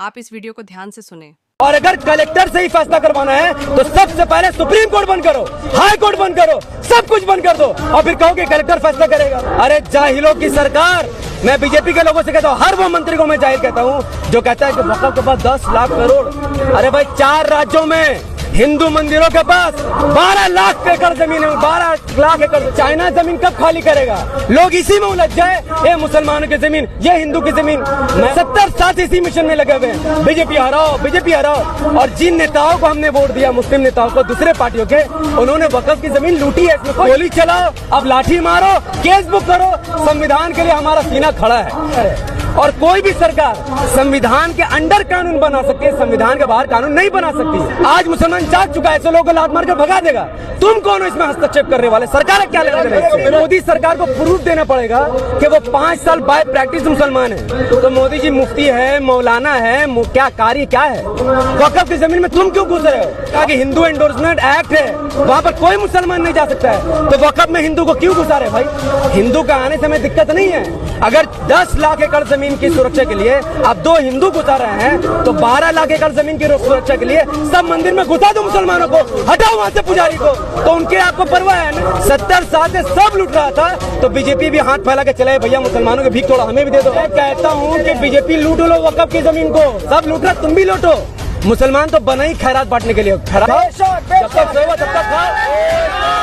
आप इस वीडियो को ध्यान से सुने। और अगर कलेक्टर से ही फैसला करवाना है तो सबसे पहले सुप्रीम कोर्ट बंद करो, हाई कोर्ट बंद करो, सब कुछ बंद कर दो और फिर कहो कि कलेक्टर फैसला करेगा। अरे जाहिलों की सरकार। मैं बीजेपी के लोगों से कहता हूँ, हर वो मंत्री को मैं जाहिल कहता हूँ जो कहता है कि वक़्फ़ के पास 10 लाख करोड़। अरे भाई 4 राज्यों में हिंदू मंदिरों के पास 12 लाख एकड़ जमीन है, 12 लाख एकड़। चाइना जमीन कब खाली करेगा? लोग इसी में उलझ जाए, ये मुसलमानों की जमीन, ये हिंदू की जमीन। 70 साल इसी मिशन में लगे हुए हैं, बीजेपी हराओ, बीजेपी हराओ। और जिन नेताओं को हमने वोट दिया, मुस्लिम नेताओं को, दूसरे पार्टियों के, उन्होंने वक़्फ़ की जमीन लूटी है। इसमें गोली चलाओ, अब लाठी मारो, केस बुक करो। संविधान के लिए हमारा सीना खड़ा है और कोई भी सरकार संविधान के अंडर कानून बना सकती है, संविधान के बाहर कानून नहीं बना सकती। आज मुसलमान जाग चुका है, ऐसे लोगों को लात मार कर भगा देगा। तुम कौन हो इसमें हस्तक्षेप करने वाले? सरकार क्या लेगा? मोदी सरकार को प्रूफ देना पड़ेगा कि वो 5 साल बाय प्रैक्टिस मुसलमान है। तो मोदी जी मुफ्ती है, मौलाना है, क्या कार्य क्या है? वक़्फ़ की जमीन में तुम क्यों घुस रहे हो? कहा कि हिंदू एंडोर्समेंट एक्ट है, वहाँ पर कोई मुसलमान नहीं जा सकता है, तो वक़्फ़ में हिंदू को क्यों घुसा रहे भाई? हिंदू का आने से हमें दिक्कत नहीं है। अगर 10 लाख एकड़ जमीन की सुरक्षा के लिए अब 2 हिंदू घुसा रहे हैं, तो 12 लाख एकड़ जमीन की सुरक्षा के लिए सब मंदिर में घुसा दो मुसलमानों को, हटाओ वहां से पुजारी को। तो उनके आपको परवाह है ना? 70 साल से सब लूट रहा था, तो बीजेपी भी हाथ फैला के चले, भैया मुसलमानों के भीख थोड़ा हमें भी दे दो। मैं कहता हूँ कि बीजेपी लूट लो वक़्फ़ की जमीन को, सब लूट रहा, तुम भी लूटो। मुसलमान तो बना ही खैरात बांटने के लिए, खैरात जब तक खाओ।